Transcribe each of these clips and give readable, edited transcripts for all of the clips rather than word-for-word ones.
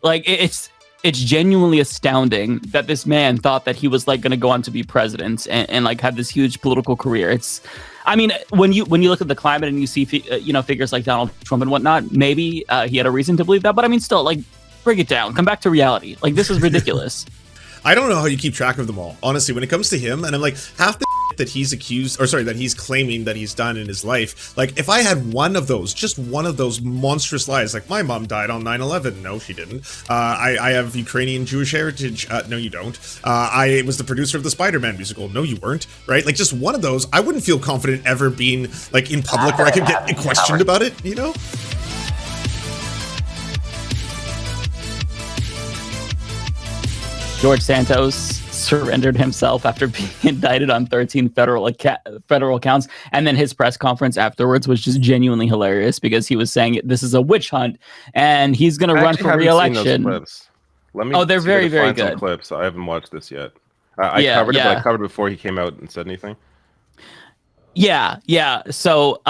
Like it's genuinely astounding that this man thought that he was like going to go on to be president and like have this huge political career. I mean, when you look at the climate and you see figures like Donald Trump and whatnot, maybe he had a reason to believe that. But I mean, still, like, bring it down, come back to reality. Like, this is ridiculous. I don't know how you keep track of them all, honestly, when it comes to him. And I'm like, half the that he's that he's claiming that he's done in his life. Like, if I had one of those, just one of those monstrous lies, like my mom died on 9/11. No, she didn't. I have Ukrainian Jewish heritage. No, you don't. I was the producer of the Spider-Man musical. No, you weren't. Right? Like, just one of those, I wouldn't feel confident ever being like in public where I could get questioned about it, you know? George Santos surrendered himself after being indicted on 13 federal counts, and then his press conference afterwards was just genuinely hilarious because he was saying this is a witch hunt and he's going to run for re-election. They're very, very good. Some clips. I haven't watched this yet. I covered it, but I covered it before he came out and said anything. Yeah. So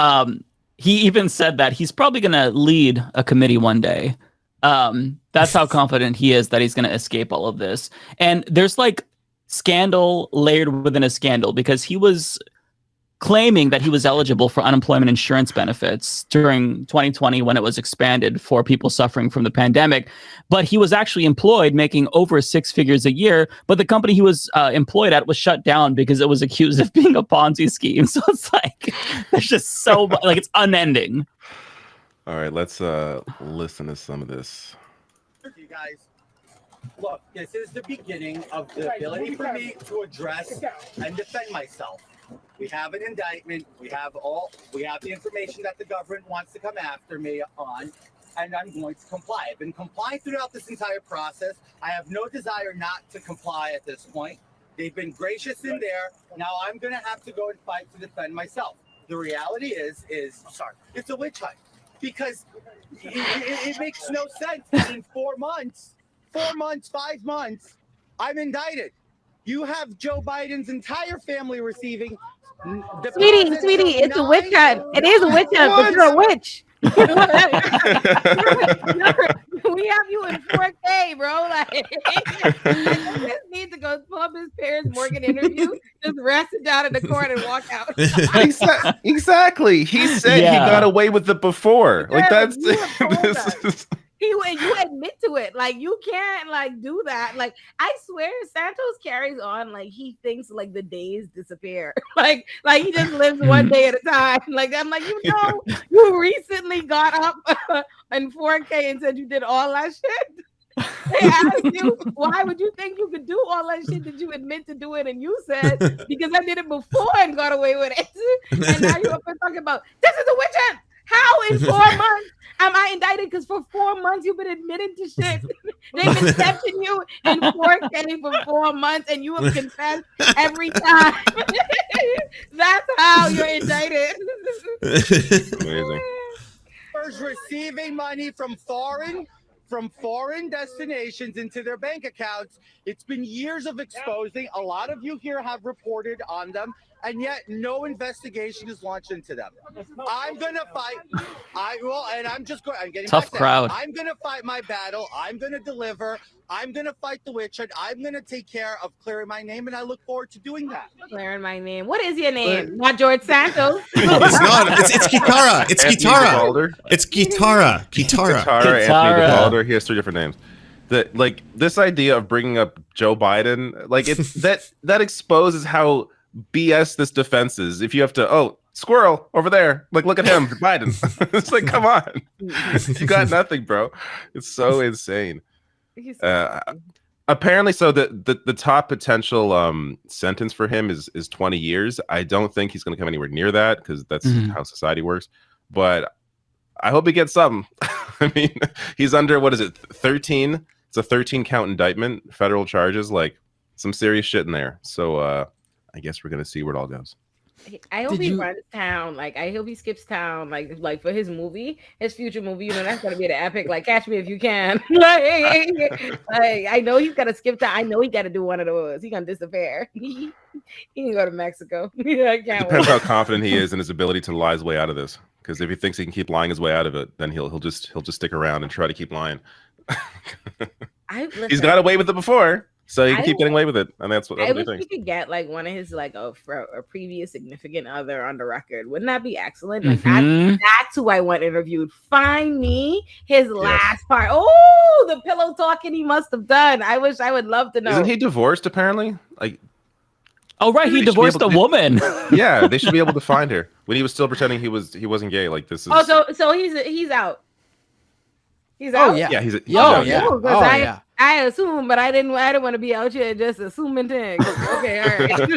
he even said that he's probably going to lead a committee one day. That's how confident he is that he's going to escape all of this. And there's like scandal layered within a scandal because he was claiming that he was eligible for unemployment insurance benefits during 2020 when it was expanded for people suffering from the pandemic. But he was actually employed making over 6 figures a year. But the company he was employed at was shut down because it was accused of being a Ponzi scheme. So it's like, there's just so much, like, it's unending. All right, let's listen to some of this. You guys, look, this is the beginning of the ability for me to address and defend myself. We have an indictment. We have the information that the government wants to come after me on, and I'm going to comply. I've been complying throughout this entire process. I have no desire not to comply at this point. They've been gracious in there. Now I'm going to have to go and fight to defend myself. The reality is it's a witch hunt. Because it makes no sense. In 4 months, 5 months, I'm indicted. You have Joe Biden's entire family receiving. Sweetie, it's a witch hunt. It is a witch hunt, but you're a witch. We have you in 4K, bro. Like, I just need to go pull up his parents' Morgan interview, just rest it down in the corner and walk out. Exactly. He said he got away with it before. Like, that's you admit to it. Like, you can't like do that. Like, I swear Santos carries on like he thinks like the days disappear. like he just lives one day at a time. Like, I'm like, you recently got up in 4K and said you did all that shit. They asked you, why would you think you could do all that shit? Did you admit to do it? And you said, because I did it before and got away with it. And now you're up and talking about, this is a witch hunt. How in 4 months am I indicted? Because for 4 months you've been admitted to shit. They've been catching you in 4K for 4 months and you have confessed every time. That's how you're indicted. Amazing. Receiving money from foreign destinations into their bank accounts. It's been years of exposing. A lot of you here have reported on them, and yet no investigation is launched into them. I'm gonna fight. I'm getting tough crowd. I'm gonna fight my battle. I'm gonna deliver. I'm gonna fight the witch hunt. I'm gonna take care of clearing my name, and I look forward to doing that. Clearing my name. What is your name? Not George Santos. It's not. It's Kitara. It's Kitara. It's Kitara. Kitara. Anthony Balder. He has 3 different names. Like, this idea of bringing up Joe Biden, like, it's that exposes how BS this defense is. If you have to, squirrel over there, like, look at him, Biden. It's like, come on, you got nothing, bro. It's so insane. Apparently, so the top potential sentence for him is 20 years. I don't think he's going to come anywhere near that because that's how society works. But I hope he gets something. I mean, he's under, what is it, 13? It's a 13 count indictment, federal charges, like some serious shit in there. So I guess we're gonna see where it all goes. I hope he runs town. Like, I hope he skips town. Like for his future movie. That's gonna be an epic. Like, Catch Me If You Can. like, I know he's gotta skip town. I know he gotta do one of those. He's gonna disappear. He can go to Mexico. I can't Depends how confident he is in his ability to lie his way out of this. Because if he thinks he can keep lying his way out of it, then he'll just stick around and try to keep lying. He's got away with it before, so he can keep getting away with it, and that's what I he wish thinks. we could get like one of his like a previous significant other on the record. Wouldn't that be excellent? Like that's who I want interviewed. Find me his last part. Oh, the pillow talking he must have done. I would love to know. Isn't he divorced apparently? Like, oh right, he divorced a woman. Yeah, they should be able to find her when he was still pretending he wasn't gay. Like this is. Oh, so he's out. He's out. Oh yeah, yeah, he's oh yeah. I assume, but I didn't want to be out here just assuming things. Okay, all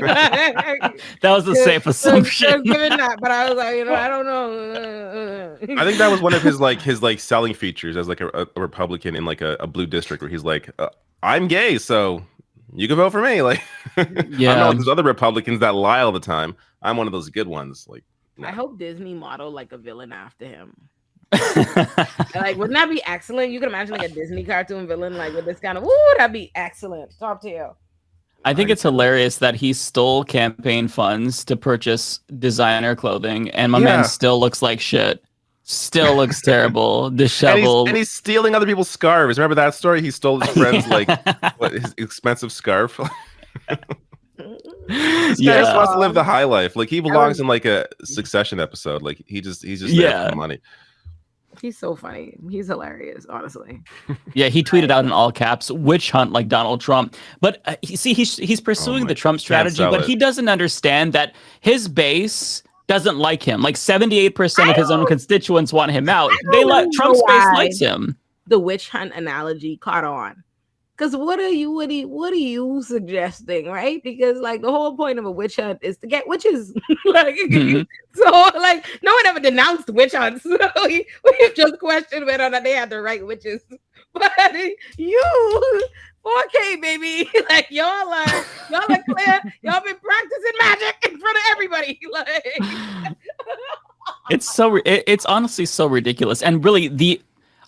right. That was a safe assumption. Given that, but I was like, I don't know. I think that was one of his selling features as like a Republican in like a blue district where he's like, I'm gay, so you can vote for me. Like, yeah, I know there's other Republicans that lie all the time. I'm one of those good ones. Like, no. I hope Disney modeled like a villain after him. Like, wouldn't that be excellent? You can imagine like a Disney cartoon villain, like with this kind of, that'd be excellent. Top tier. I think it's hilarious that he stole campaign funds to purchase designer clothing, and my man still looks like shit. Still looks terrible, disheveled. And he's stealing other people's scarves. Remember that story? He stole his friend's his expensive scarf. This guy just wants to live the high life. Like he belongs in like a Succession episode. Like he's just there for the money. He's so funny. He's hilarious, honestly. Yeah, he tweeted out in all caps, "Witch hunt like Donald Trump." But he's pursuing the Trump strategy, but he doesn't understand that his base doesn't like him. Like 78% of his own constituents want him out. Trump's base likes him. The witch hunt analogy caught on. Because what are you suggesting, right? Because like the whole point of a witch hunt is to get witches. Like, so like no one ever denounced witch hunts. So we just questioned whether or not they had the right witches. But you 4K baby, like y'all are clear. Y'all been practicing magic in front of everybody. Like it's honestly so ridiculous. And really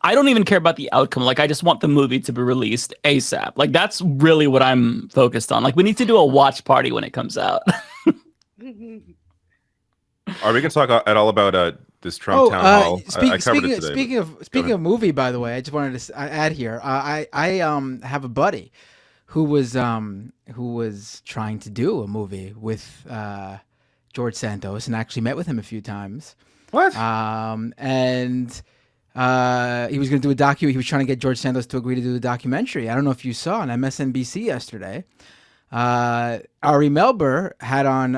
I don't even care about the outcome. Like, I just want the movie to be released ASAP. Like, that's really what I'm focused on. Like, we need to do a watch party when it comes out. Are we going to talk at all about this Trump town hall? Speaking of movie, by the way, I just wanted to add here. I have a buddy who was trying to do a movie with George Santos and actually met with him a few times. What? He was going to do he was trying to get George Santos to agree to do a documentary. I don't know if you saw on MSNBC yesterday. Ari Melber had on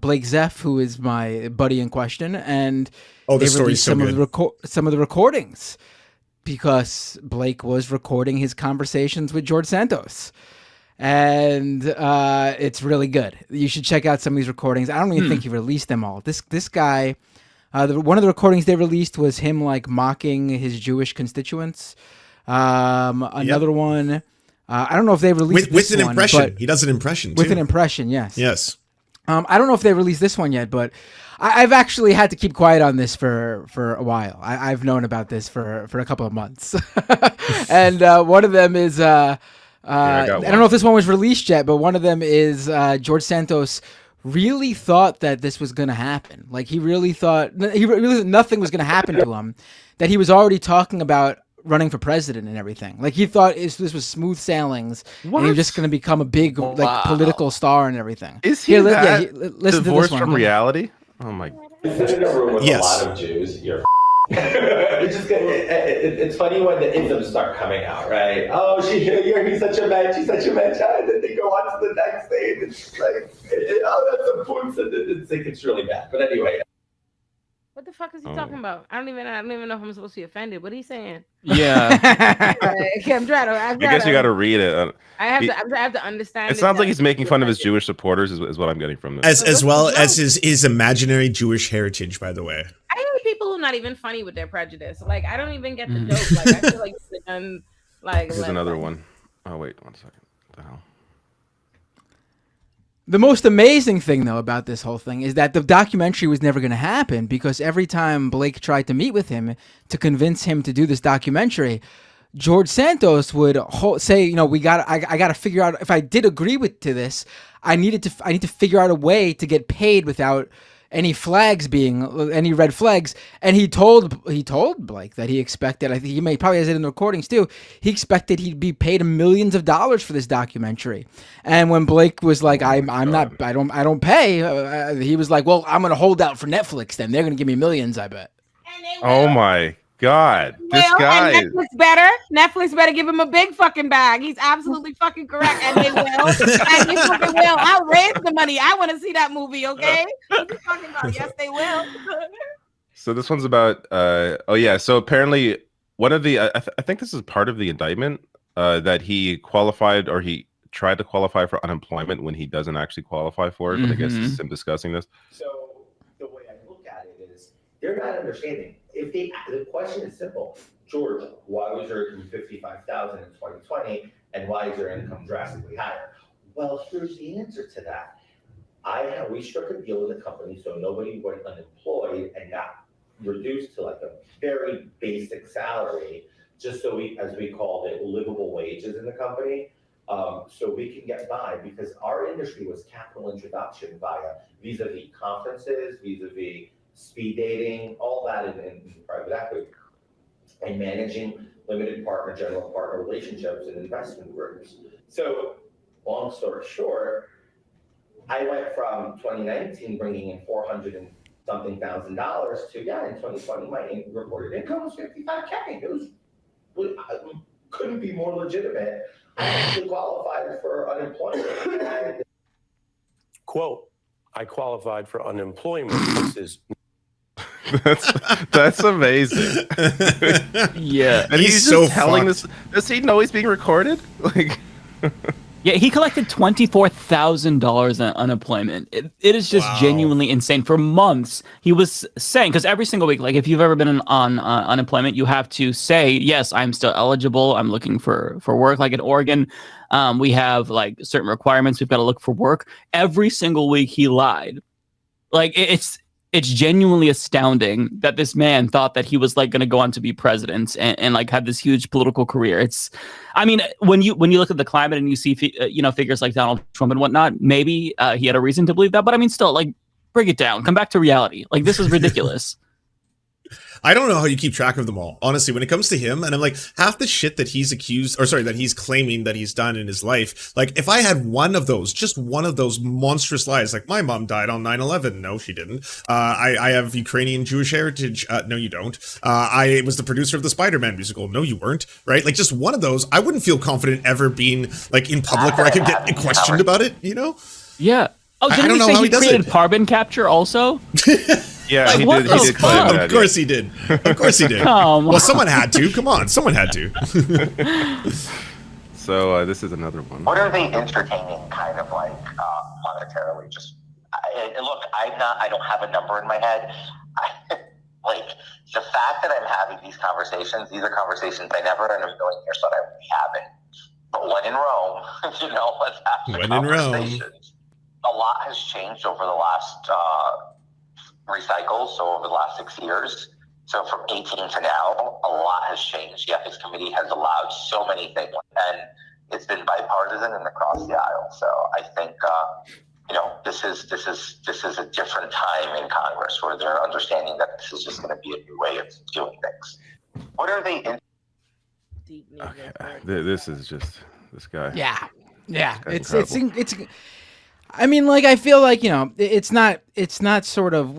Blake Zeff, who is my buddy in question, and the story's so good. Some of the recordings because Blake was recording his conversations with George Santos. And it's really good. You should check out some of these recordings. I don't even think he released them all. This guy... one of the recordings they released was him like mocking his Jewish constituents. Another one, I don't know if they released with an impression. He does an impression too. With an impression, yes. Yes. I don't know if they released this one yet, but I've actually had to keep quiet on this for a while. I've known about this for a couple of months, and one of them is I don't know if this one was released yet, but one of them is George Santos really thought that this was going to happen. Like he really thought nothing was going to happen to him, that he was already talking about running for president and everything. Like he thought this was smooth sailings and he was just going to become a big political star and everything. Is he listen divorced to this from reality? Oh my God. In a room with a lot of Jews, you're it's funny when the isms start coming out, right? Oh, he's such a man, she's such a man, and then they go on to the next thing. It's like, that's a point. It's really bad. But anyway. What the fuck is he talking about? I don't even know if I'm supposed to be offended. What are you saying? Yeah. I'm trying to. I guess you got to read it. I have to understand. It sounds like he's making fun of his Jewish supporters, is what I'm getting from this. As well as his imaginary Jewish heritage, by the way. I hate people who are not even funny with their prejudice. Like I don't even get the joke. Like I feel like done. Like here's another one. Oh wait, 1 second. What the hell? The most amazing thing, though, about this whole thing is that the documentary was never going to happen because every time Blake tried to meet with him to convince him to do this documentary, George Santos would say, I got to figure out if I did agree to this, I need to figure out a way to get paid without any flags being any red flags, and he told Blake that he expected. I think he probably has it in the recordings too. He expected he'd be paid millions of dollars for this documentary, and when Blake was like, I don't pay, he was like, well, I'm gonna hold out for Netflix. Then they're gonna give me millions, I bet. Oh my God, this guy. And Netflix better give him a big fucking bag. He's absolutely fucking correct, and they will. And they fucking will. I'll raise the money. I want to see that movie. Okay, what you talking about? Yes, they will. So this one's about. Oh yeah. So apparently, one of the. I think this is part of the indictment that he qualified, or he tried to qualify for unemployment when he doesn't actually qualify for it. But I guess it's him discussing this. So the way I look at it is, they're not understanding. If the question is simple, George, why was your income $55,000 in 2020, and why is your income drastically higher? Well, here's the answer to that. We struck a deal with the company so nobody went unemployed and got reduced to like a very basic salary, just so we, as we called it, livable wages in the company. So we can get by, because our industry was capital introduction via vis-a-vis conferences, vis-a-vis speed dating, all that in private equity, and managing limited partner, general partner relationships and investment groups. So long story short, I went from 2019 bringing in $400 and something thousand to, in 2020, my reported income was $55K. It couldn't be more legitimate. I actually qualified for unemployment. Quote, I qualified for unemployment. This is That's amazing. Yeah. And he's so just telling fucked. this. Does he know he's being recorded? Like, Yeah, he collected $24,000 in unemployment. It is just genuinely insane. For months, he was saying, because every single week, like if you've ever been on unemployment, you have to say, yes, I'm still eligible. I'm looking for work. Like in Oregon, we have like certain requirements. We've got to look for work. Every single week, he lied. Like it's genuinely astounding that this man thought that he was like going to go on to be president and like have this huge political career. I mean, when you look at the climate and you see, figures like Donald Trump and whatnot, maybe he had a reason to believe that. But I mean, still, like, bring it down. Come back to reality. Like, this is ridiculous. I don't know how you keep track of them all, honestly, when it comes to him. And I'm like, half the shit that he's that he's claiming that he's done in his life. Like, if I had one of those, just one of those monstrous lies, like my mom died on 9/11. No, she didn't. I have Ukrainian Jewish heritage. No, you don't. I was the producer of the Spider-Man musical. No, you weren't. Right? Like, just one of those, I wouldn't feel confident ever being like in public where I could get questioned about it, you know? Yeah. Oh, I didn't don't he know say how he he does created it. carbon capture also? yeah, Like, he what did. the He did claim fuck? that. Of course he did. Of course he did. Come Well, someone had to. Come on, someone had to. So this is another one. What are they entertaining, kind of like monetarily? Look, I don't have a number in my head. Like the fact that I'm having these conversations are conversations I never in a million years thought I would be having. But when in Rome, let's have the When in Rome. conversations. A lot has changed over the last recycles, so over the last 6 years. So from 18 to now, a lot has changed. The ethics committee has allowed so many things, and it's been bipartisan and across the aisle. So I think this is a different time in Congress where they're understanding that this is just going to be a new way of doing things. What are they? Okay. This is just this guy. Yeah. It's It's I mean, like, I feel like, it's not sort of,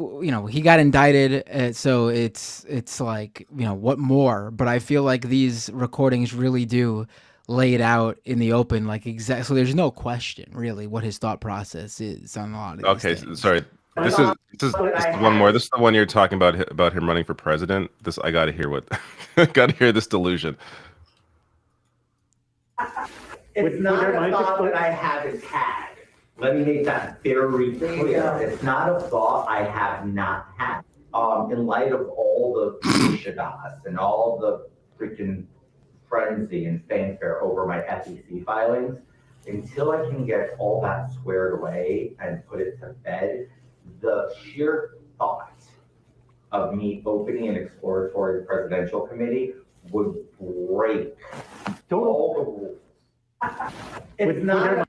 he got indicted, so it's like, what more? But I feel like these recordings really do lay it out in the open, like, exactly. So there's no question, really, what his thought process is on a lot of these things. Sorry. This is one more. This is the one you're talking about him running for president. I got to hear this delusion. It's not a thought that I haven't had. Let me make that very clear. It's not a thought I have not had. In light of all the shadas and all the freaking frenzy and fanfare over my SEC filings, until I can get all that squared away and put it to bed, the sheer thought of me opening an exploratory presidential committee would break all the rules. It's not.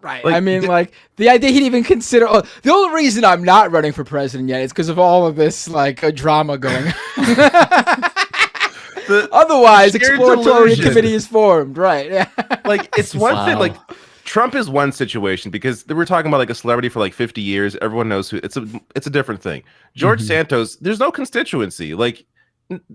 Right. Like, I mean, like the idea he'd even consider. Oh, the only reason I'm not running for president yet is because of all of this like drama going on. Otherwise, exploratory delusion. committee is formed. Right. Yeah. Like, it's one thing. Wow. Like, Trump is one situation because we're talking about like a celebrity for like 50 years. Everyone knows who. It's a different thing. George Santos, there's no constituency. Like,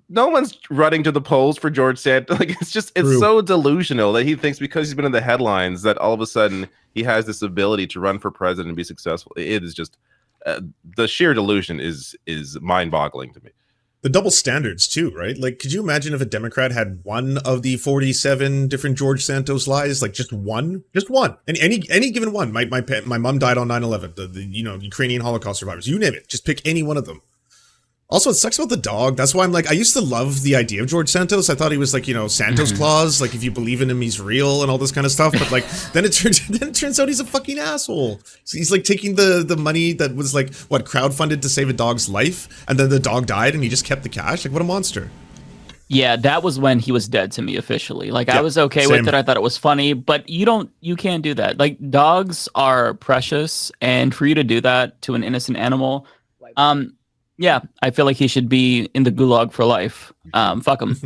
no one's running to the polls for George Santos. Like, it's True. so delusional that he thinks because he's been in the headlines that all of a sudden he has this ability to run for president and be successful. It is just the sheer delusion is mind-boggling to me. The double standards too, right? Like, could you imagine if a Democrat had one of the 47 different George Santos lies? Like, just one, and any given one. My mom died on 9/11. The Ukrainian Holocaust survivors. You name it. Just pick any one of them. Also, it sucks about the dog. That's why I'm like, I used to love the idea of George Santos. I thought he was like, Santos Claus. Like, if you believe in him, he's real and all this kind of stuff. But like, then it turns out he's a fucking asshole. So he's like taking the money that was like, what, crowdfunded to save a dog's life. And then the dog died and he just kept the cash. Like, what a monster. Yeah, that was when he was dead to me officially. Like, I Yep, was okay same. with it. I thought it was funny, but you can't do that. Like, dogs are precious, and for you to do that to an innocent animal, yeah, I feel like he should be in the gulag for life. Fuck him.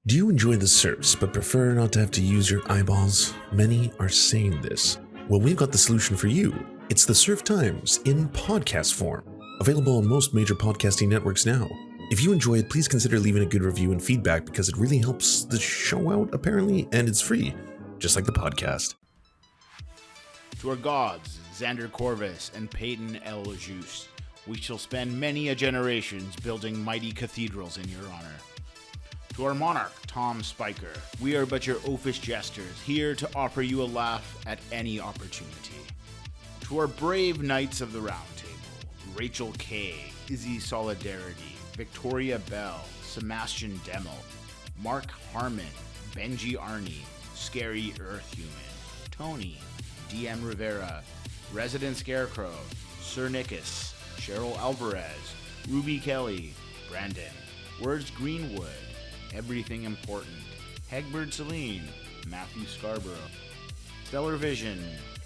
Do you enjoy the Serfs but prefer not to have to use your eyeballs? Many are saying this. Well, we've got the solution for you. It's the Serf Times in podcast form. Available on most major podcasting networks now. If you enjoy it, please consider leaving a good review and feedback because it really helps the show out, apparently, and it's free, just like the podcast. To our gods, Xander Corvus and Peyton L. Juste, we shall spend many a generations building mighty cathedrals in your honor. To our monarch, Tom Spiker, we are but your oafish jesters, here to offer you a laugh at any opportunity. To our brave knights of the Round Table, Rachel K., Izzy Solidarity, Victoria Bell, Sebastian Demel, Mark Harmon, Benji Arnie, Scary Earth Human, Tony, DM Rivera, Resident Scarecrow, Sir Nickus, Cheryl Alvarez, Ruby Kelly, Brandon, Words Greenwood, Everything Important, Hegbert Celine, Matthew Scarborough, Stellar Vision,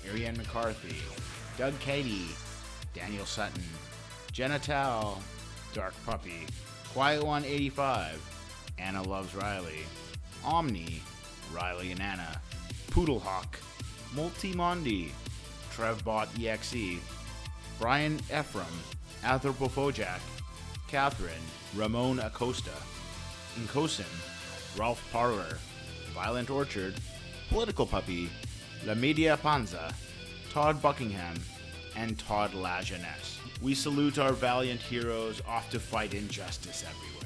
Ariane McCarthy, Doug Cady, Daniel Sutton, Jenna Tal, Dark Puppy, Quiet One 85, Anna Loves Riley, Omni, Riley and Anna, Poodlehawk, Multimondi, Trevbot EXE, Brian Ephraim, Anthropophojack, Catherine, Ramon Acosta, Incosin, Ralph Parler, Violent Orchard, Political Puppy, La Media Panza, Todd Buckingham, and Todd La Jeunesse. We salute our valiant heroes off to fight injustice everywhere.